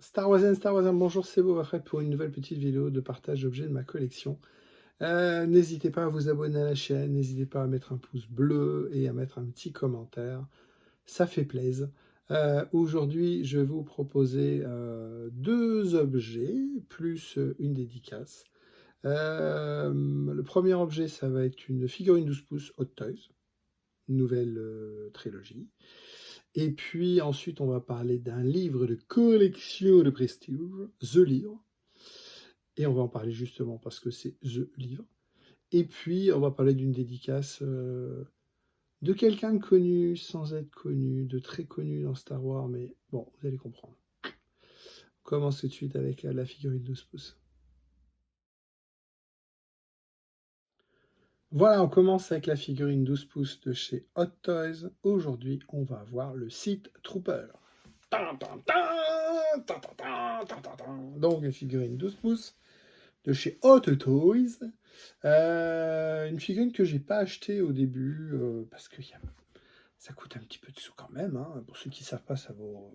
Star Wars, bonjour, c'est Boba Fett pour une nouvelle petite vidéo de partage d'objets de ma collection. N'hésitez pas à vous abonner à la chaîne, n'hésitez pas à mettre un pouce bleu et à mettre un petit commentaire, ça fait plaisir. Aujourd'hui, je vais vous proposer deux objets, plus une dédicace. Le premier objet, ça va être une figurine 12 pouces Hot Toys, nouvelle trilogie. Et puis ensuite, on va parler d'un livre de collection de prestige, The Livre. Et on va en parler justement parce que c'est The Livre. Et puis, on va parler d'une dédicace de quelqu'un de connu, sans être connu, de très connu dans Star Wars, mais bon, vous allez comprendre. On commence tout de suite avec la figurine 12 pouces. Voilà, on commence avec la figurine 12 pouces de chez Hot Toys. Aujourd'hui, on va voir le Sith Trooper. Donc, une figurine 12 pouces de chez Hot Toys. Une figurine que j'ai pas achetée au début parce que ça coûte un petit peu de sous quand même. Hein. Pour ceux qui savent pas, ça vaut...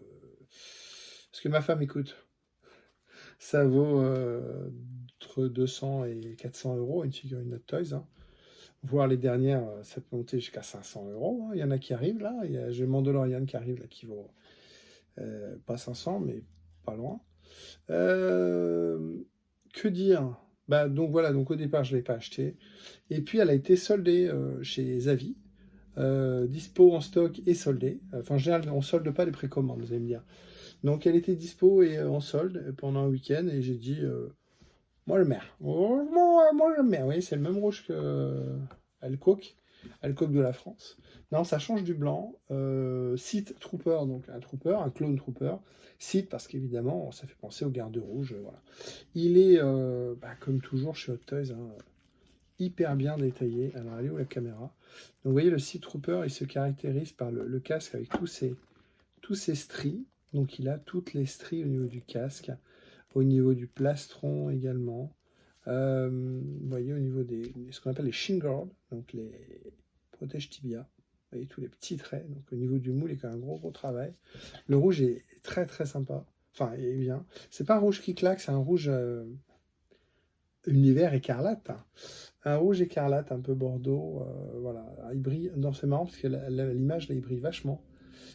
Parce que ma femme écoute. Ça vaut entre 200 et 400 euros une figurine Hot Toys. Hein. Voire les dernières, ça peut monter jusqu'à 500 euros. Hein. Il y en a qui arrivent là. J'ai Mandalorian qui arrive là, qui vaut pas 500, mais pas loin. Que dire? Bah, donc voilà, donc au départ je ne l'ai pas acheté. Et puis elle a été soldée chez Zavi. Dispo en stock et soldée. Enfin, en général, on solde pas les précommandes, vous allez me dire. Donc elle était dispo et en solde pendant un week-end et j'ai dit moi le maire. Moi le maire, oui, c'est le même rouge que Alcock de la France. Non, ça change du blanc. Sith Trooper, donc un trooper, un clone trooper. Sith parce qu'évidemment, ça fait penser au garde rouge. Voilà. Il est, comme toujours chez Hot Toys, hein, hyper bien détaillé. Alors, elle est où la caméra? Donc, vous voyez, le Sith Trooper, il se caractérise par le casque avec tous ces stries. Donc, il a toutes les stries au niveau du casque, au niveau du plastron également. Vous voyez, au niveau ce qu'on appelle les shin guards, donc les protège tibia. Vous voyez tous les petits traits. Donc, au niveau du moule, il y a un gros travail. Le rouge est très très sympa. Enfin, il est bien. C'est pas un rouge qui claque, c'est un rouge univers écarlate. Un rouge écarlate, un peu bordeaux. Voilà. Il brille. Non, c'est marrant parce que l'image, là, il brille vachement.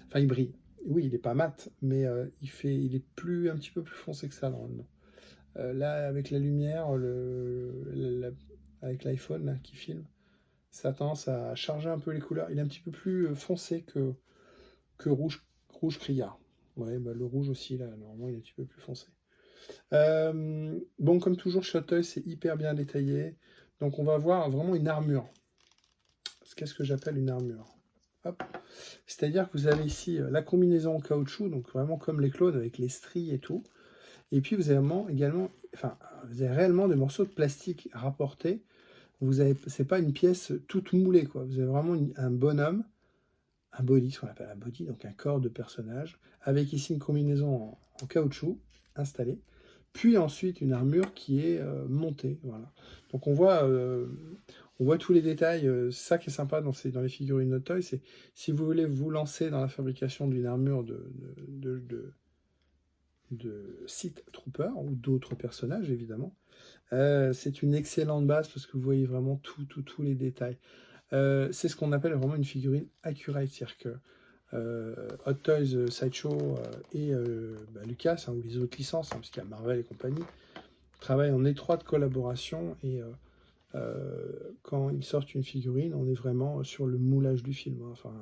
Enfin, il brille. Oui, il n'est pas mat, mais il est un petit peu plus foncé que ça normalement. Là, avec la lumière, avec l'iPhone qui filme, ça a tendance à charger un peu les couleurs. Il est un petit peu plus foncé que rouge criard. Ouais, bah, le rouge aussi, là, normalement, il est un petit peu plus foncé. Bon, comme toujours, chez Hot Toys, c'est hyper bien détaillé. Donc, on va voir vraiment une armure. Qu'est-ce que j'appelle une armure? Hop. C'est-à-dire que vous avez ici la combinaison en caoutchouc, donc vraiment comme les clones avec les stries et tout. Et puis vous avez vous avez réellement des morceaux de plastique rapportés. C'est pas une pièce toute moulée, quoi. Vous avez vraiment un bonhomme, un body, ce qu'on appelle un body, donc un corps de personnage, avec ici une combinaison en caoutchouc installée. Puis ensuite une armure qui est montée, voilà. Donc on voit tous les détails. C'est ça qui est sympa dans les figurines Hot Toys, c'est si vous voulez vous lancer dans la fabrication d'une armure de Sith Trooper ou d'autres personnages évidemment. C'est une excellente base parce que vous voyez vraiment tous les détails. C'est ce qu'on appelle vraiment une figurine accurate, c'est-à-dire que Hot Toys, Sideshow et Lucas, hein, ou les autres licences, hein, parce qu'il y a Marvel et compagnie, travaillent en étroite collaboration et quand ils sortent une figurine, on est vraiment sur le moulage du film. Hein. Enfin,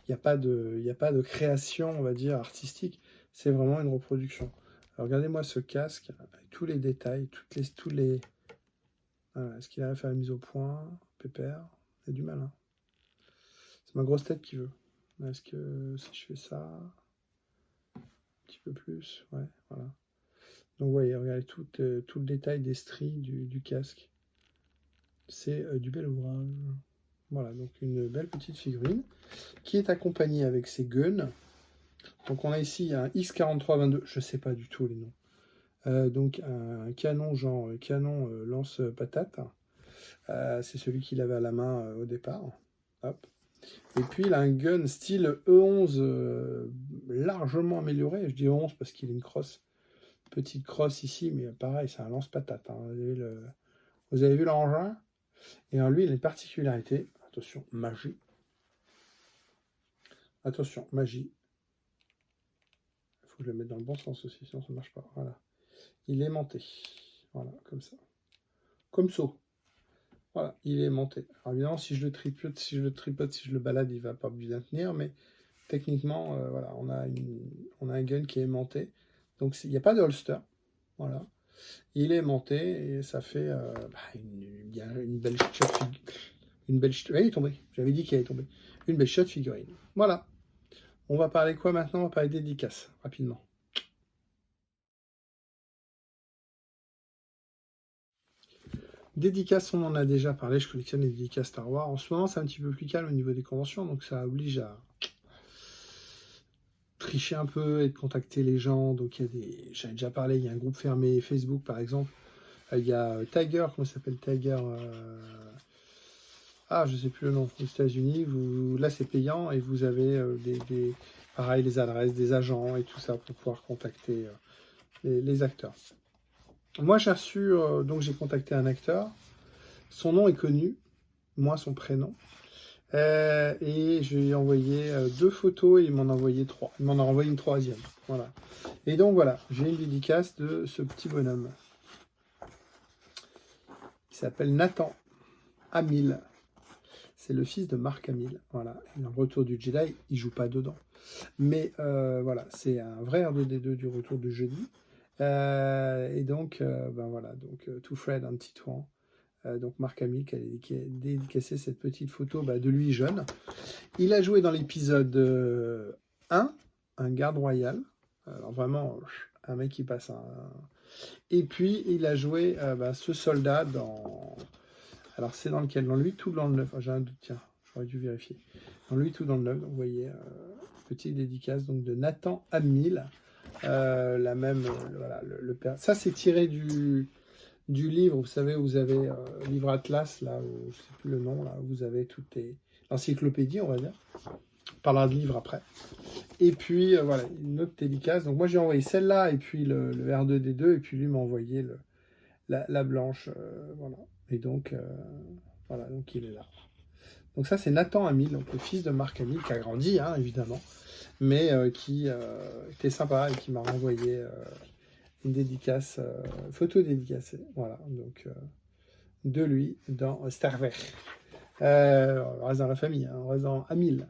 il n'y a pas de création, on va dire, artistique. C'est vraiment une reproduction. Alors, regardez-moi ce casque, avec tous les détails, tous les... Voilà, est-ce qu'il arrive à faire la mise au point? Pépère, il a du mal. Hein. C'est ma grosse tête qui veut. Est-ce que si je fais ça, un petit peu plus, ouais, voilà. Donc, vous voyez, regardez tout le détail des stries du casque. C'est du bel ouvrage. Voilà, donc une belle petite figurine qui est accompagnée avec ses guns. Donc on a ici un X4322, je ne sais pas du tout les noms. Donc un canon genre canon lance-patate. C'est celui qu'il avait à la main au départ. Hop. Et puis il a un gun style E11 largement amélioré. Je dis 11 parce qu'il a une crosse, petite crosse ici, mais pareil, c'est un lance-patate. Hein. Vous avez vu l'engin? Et en lui, il a une particularité. Attention, magie. Attention, magie. Il faut que je le mette dans le bon sens aussi, sinon ça ne marche pas. Voilà. Il est aimanté. Voilà, comme ça. Comme ça. Voilà, il est aimanté. Alors évidemment, si je le tripote, si je le balade, il ne va pas bien tenir, mais techniquement, voilà, on a un gun qui est aimanté. Donc il n'y a pas de holster. Voilà. Il est aimanté et ça fait une belle shot figurine. Une belle shot. Il est tombé. J'avais dit qu'il allait tomber. Une belle shot figurine. Voilà. On va parler quoi maintenant? On va parler dédicace, rapidement. Dédicace, on en a déjà parlé, je collectionne les dédicaces Star Wars. En ce moment, c'est un petit peu plus calme au niveau des conventions, donc ça oblige à tricher un peu et de contacter les gens. Donc j'avais déjà parlé, il y a un groupe fermé Facebook par exemple. Il y a Tiger, comment ça s'appelle Tiger je sais plus le nom, aux États-Unis. Là, c'est payant et vous avez pareil, les adresses des agents et tout ça pour pouvoir contacter les acteurs. Moi, j'ai reçu, donc j'ai contacté un acteur. Son nom est connu, moi son prénom. Et je lui ai envoyé 2 photos et il m'en a envoyé 3. Il m'en a envoyé une 3e. Voilà. Et donc voilà, j'ai une dédicace de ce petit bonhomme. Il s'appelle Nathan Hamill. C'est le fils de Mark Hamill. Voilà. Et dans le Retour du Jedi, il joue pas dedans. Mais voilà, c'est un vrai R2D2 du Retour du jeudi. Et donc, voilà, donc tout Fred un petit Titouan. Donc Mark Hamill qui a dédicacé cette petite photo de lui jeune. Il a joué dans l'épisode 1, un garde royal. Alors vraiment, un mec qui passe un... Et puis, il a joué ce soldat dans... Alors, c'est dans lequel? Dans lui, tout dans le 9. J'ai un doute, tiens, j'aurais dû vérifier. Dans lui, tout dans le 9. Donc, vous voyez, petite dédicace donc, de Nathan Hamill. La même... voilà, le père. Ça, c'est tiré du livre, vous savez, vous avez livre Atlas, là, où, je ne sais plus le nom, là, où vous avez toutes les encyclopédies, on va dire. On parlera de livre après. Et puis, voilà, une autre dédicace. Donc, moi, j'ai envoyé celle-là, et puis le R2D2, et puis lui m'a envoyé la blanche, voilà. Et donc, voilà, donc il est là. Donc ça, c'est Nathan Hamill, donc le fils de Mark Hamill, qui a grandi, hein, évidemment, mais qui était sympa et qui m'a renvoyé... une dédicace, photo dédicacée, voilà, donc de lui dans Star Wars. On reste dans la famille, hein, on reste dans Hamill.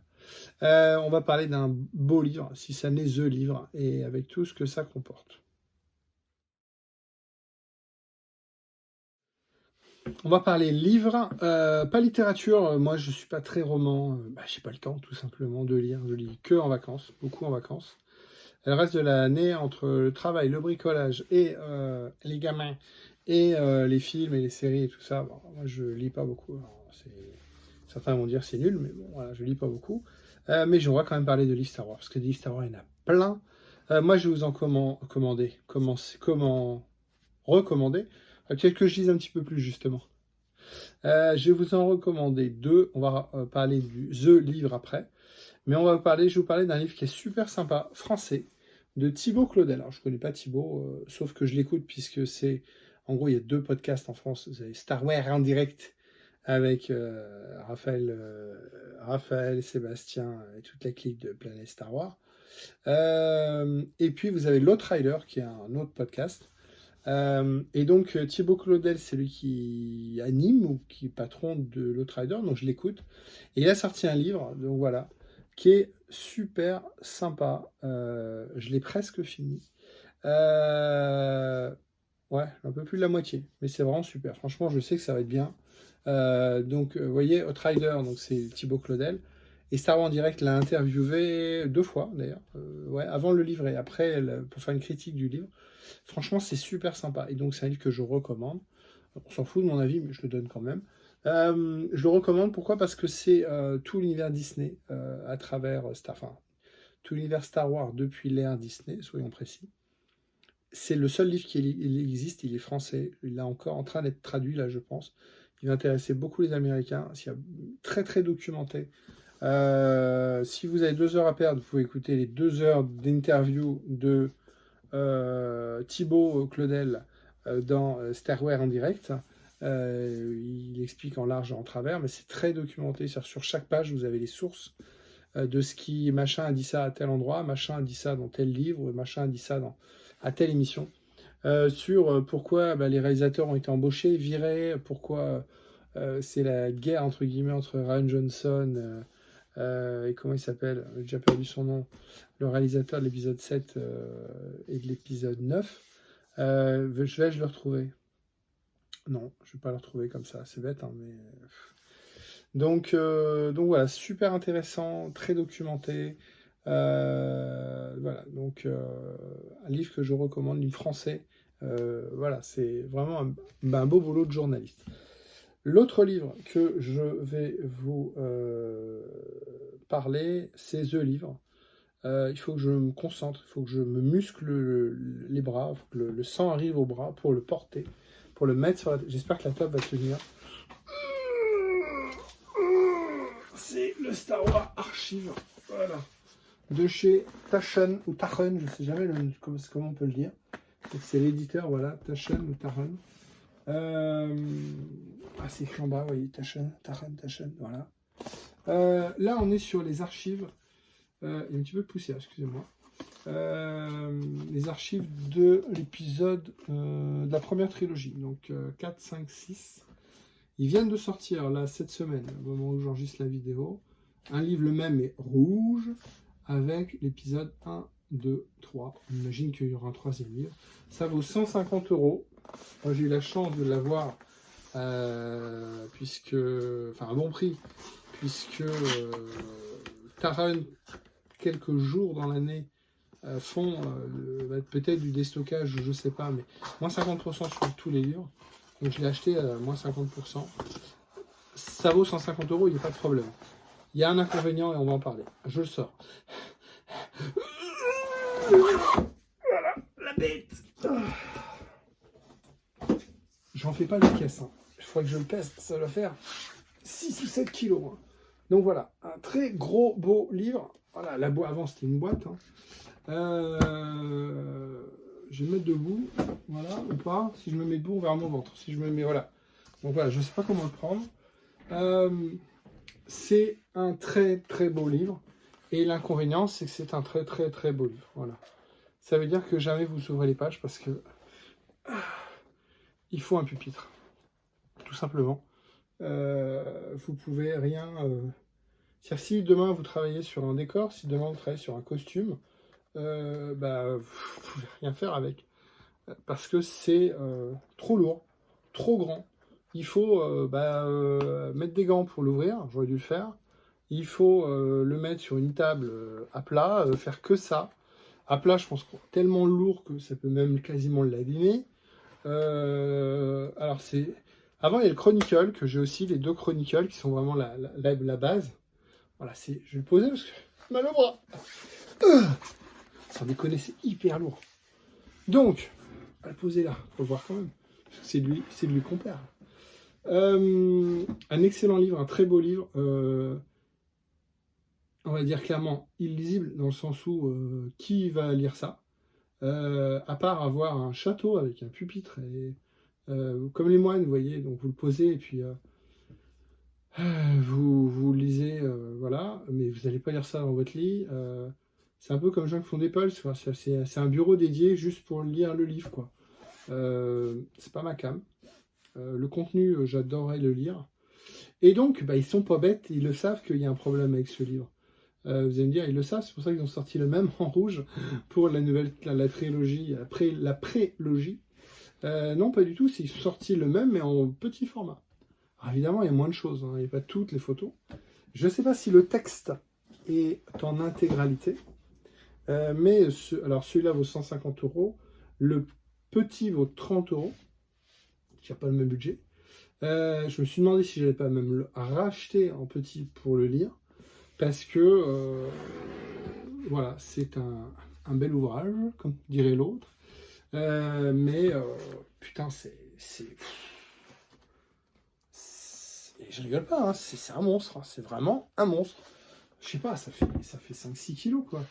On va parler d'un beau livre, si ça n'est The Livre, et avec tout ce que ça comporte. On va parler livre, pas littérature. Moi, je suis pas très roman. J'ai pas le temps, tout simplement, de lire. Je lis que en vacances, beaucoup en vacances. Le reste de l'année, entre le travail, le bricolage et les gamins et les films et les séries et tout ça, moi je lis pas beaucoup. Alors, certains vont dire c'est nul, mais bon, voilà, je lis pas beaucoup. Mais j'aimerais quand même parler de livres Star Wars, parce que des livres Star Wars, il y en a plein. Moi, je vais vous en recommander quelques que je lise un petit peu plus, justement. Je vais vous en recommander 2. On va parler du The Livre après. Mais je vais vous parler d'un livre qui est super sympa, français, de Thibaut Claudel. Alors, je ne connais pas Thibaut, sauf que je l'écoute puisque c'est... En gros, il y a 2 podcasts en France. Vous avez Star Wars en direct avec Raphaël, Sébastien et toute la clique de Planète Star Wars. Et puis, vous avez l'Outrider, qui est un autre podcast. Et donc, Thibaut Claudel, c'est lui qui anime ou qui est patron de l'Outrider, donc je l'écoute. Et il a sorti un livre, donc voilà, qui est super sympa. Je l'ai presque fini. Ouais, un peu plus de la moitié, mais c'est vraiment super. Franchement, je sais que ça va être bien. Donc, vous voyez, Outrider, donc c'est Thibaut Claudel. Et Star Wars en direct l'a interviewé 2 fois, d'ailleurs. Ouais, avant le livre et après, pour faire une critique du livre. Franchement, c'est super sympa. Et donc, c'est un livre que je recommande. On s'en fout de mon avis, mais je le donne quand même. Je le recommande, pourquoi? Parce que c'est tout l'univers Disney à travers tout l'univers Star Wars depuis l'ère Disney, soyons précis. C'est le seul livre qui existe, il est français. Il est encore en train d'être traduit, là, je pense. Il va intéresser beaucoup les Américains. C'est très, très documenté Si vous avez 2 heures à perdre, vous pouvez écouter les 2 heures d'interview de Thibaut Claudel dans Starware en direct. Il explique en large et en travers, mais c'est très documenté. Sur chaque page, vous avez les sources de ce qui, machin a dit ça à tel endroit, machin a dit ça dans tel livre, machin a dit ça à telle émission. Sur pourquoi les réalisateurs ont été embauchés, virés, pourquoi c'est la guerre entre guillemets entre Ryan Johnson et comment il s'appelle, j'ai déjà perdu son nom, le réalisateur de l'épisode 7 et de l'épisode 9. Vais-je le retrouver? Non, je ne vais pas le retrouver comme ça, c'est bête, hein, mais... Donc voilà, super intéressant, très documenté. Voilà, donc un livre que je recommande, livre français. Voilà, c'est vraiment un beau boulot de journaliste. L'autre livre que je vais vous parler, c'est The Livre. Il faut que je me concentre, il faut que je me muscle les bras, il faut que le sang arrive au bras pour le porter, pour le mettre sur la... J'espère que la table va tenir. C'est le Star Wars Archive, voilà, de chez Taschen ou Tachen, je ne sais jamais comment on peut le dire. C'est l'éditeur, voilà, Taschen ou Tachen. C'est écrit en bas, vous voyez, Taschen, voilà. Là, on est sur les archives. Il y a un petit peu de poussière, excusez-moi. Les archives de l'épisode de la première trilogie, donc 4, 5, 6. Ils viennent de sortir, là, cette semaine, au moment où j'enregistre la vidéo, un livre le même mais rouge, avec l'épisode 1, 2, 3. On imagine qu'il y aura un troisième livre. Ça vaut 150 €. Moi, j'ai eu la chance de l'avoir, puisque... Enfin, à bon prix, puisque Taran, quelques jours dans l'année, font peut-être du déstockage, je ne sais pas, mais moins 50% sur tous les livres. Donc je l'ai acheté à moins 50%. Ça vaut 150 €, il n'y a pas de problème. Il y a un inconvénient et on va en parler. Je le sors. Voilà, la bête. J'en fais pas de caisse. Hein. Il faudrait que je le pèse. Ça doit faire 6 ou 7 kilos. Hein. Donc voilà, un très gros beau livre. Voilà, la boîte avant c'était une boîte. Hein. Je vais me mettre debout, voilà, ou pas. Si je me mets debout, on verra mon ventre. Si je me mets, voilà. Donc voilà, je ne sais pas comment le prendre. C'est un très très beau livre. Et l'inconvénient, c'est que c'est un très très très beau livre. Voilà. Ça veut dire que jamais vous ouvrez les pages parce que il faut un pupitre. Tout simplement. Vous pouvez rien... C'est-à-dire, si demain vous travaillez sur un décor, si demain vous travaillez sur un costume, vous ne pouvez rien faire avec. Parce que c'est trop lourd, trop grand. Il faut mettre des gants pour l'ouvrir, j'aurais dû le faire. Il faut le mettre sur une table à plat, faire que ça. À plat, je pense que c'est tellement lourd que ça peut même quasiment l'abîmer. Alors c'est... Avant, il y a le Chronicle, que j'ai aussi, les 2 Chronicles, qui sont vraiment la base. Voilà, je vais le poser parce que mal au bras. Sans déconner, c'est hyper lourd. Donc, on va le poser là, faut le voir quand même. C'est de lui qu'on perd. Un excellent livre, un très beau livre. On va dire clairement illisible, dans le sens où qui va lire ça à part avoir un château avec un pupitre et comme les moines, vous voyez, donc vous le posez et puis vous lisez, voilà, mais vous n'allez pas lire ça dans votre lit. C'est un peu comme les gens qui font des pulses, c'est un bureau dédié juste pour lire le livre, quoi. C'est pas ma came. Le contenu, j'adorerais le lire. Et donc, ils sont pas bêtes, ils le savent qu'il y a un problème avec ce livre. Vous allez me dire, ils le savent, c'est pour ça qu'ils ont sorti le même en rouge pour la trilogie, la prélogie. Non, pas du tout, ils ont sorti le même, mais en petit format. Alors, évidemment, il y a moins de choses, hein, il n'y a pas toutes les photos. Je ne sais pas si le texte est en intégralité, mais alors celui-là vaut 150 €, le petit vaut 30 €, qui n'a pas le même budget. Je me suis demandé si je n'allais pas même le racheter en petit pour le lire, parce que voilà, c'est un bel ouvrage, comme dirait l'autre, mais putain, je rigole pas, hein, c'est un monstre, hein, c'est vraiment un monstre. je sais pas, ça fait 5-6 kilos, quoi.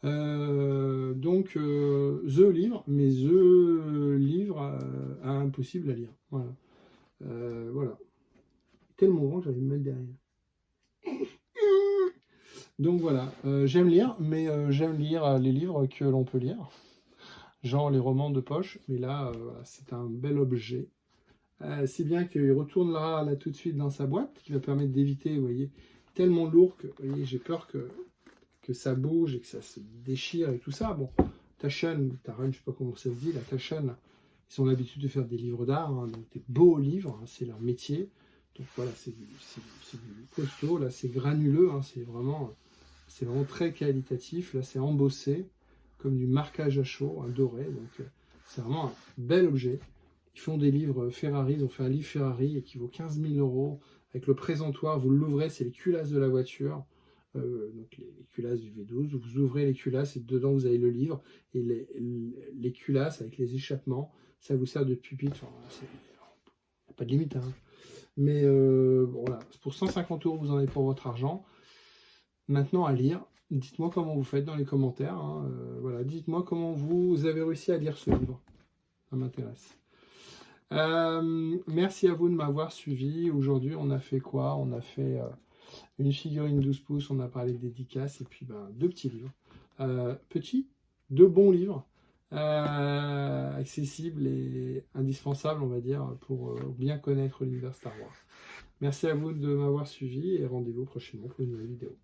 Donc, The Livre, mais The Livre impossible à lire. Voilà. Voilà. Tellement grand que j'allais me mettre derrière. Donc voilà, j'aime lire, mais j'aime lire les livres que l'on peut lire, genre les romans de poche, mais là, voilà, c'est un bel objet. Si bien qu'il retournera là tout de suite dans sa boîte, qui va permettre d'éviter, vous voyez, tellement lourd que, vous voyez, j'ai peur que ça bouge et que ça se déchire et tout ça. Bon, Taschen, Taschen, je sais pas comment ça se dit, la Taschen, ils ont l'habitude de faire des livres d'art, hein, donc des beaux livres, hein, c'est leur métier. Donc voilà, c'est du costaud, là c'est granuleux, hein, c'est vraiment très qualitatif. Là c'est embossé, comme du marquage à chaud, un doré, donc c'est vraiment un bel objet. Ils font des livres Ferrari, ils ont fait un livre Ferrari qui vaut 15 000 € avec le présentoir, vous l'ouvrez, c'est les culasses de la voiture. Donc les culasses du V12, vous ouvrez les culasses et dedans vous avez le livre et les culasses avec les échappements, ça vous sert de pupitre. Enfin, pas de limite, hein. Mais bon, voilà, pour 150 €, vous en avez pour votre argent. Maintenant à lire, dites-moi comment vous faites dans les commentaires, hein. Voilà, dites-moi comment vous avez réussi à lire ce livre, ça m'intéresse. Merci à vous de m'avoir suivi. Aujourd'hui on a fait quoi? On a fait une figurine 12 pouces, on a parlé de dédicaces, et puis deux petits livres. Petits, deux bons livres, accessibles et indispensables, on va dire, pour bien connaître l'univers Star Wars. Merci à vous de m'avoir suivi, et rendez-vous prochainement pour une nouvelle vidéo.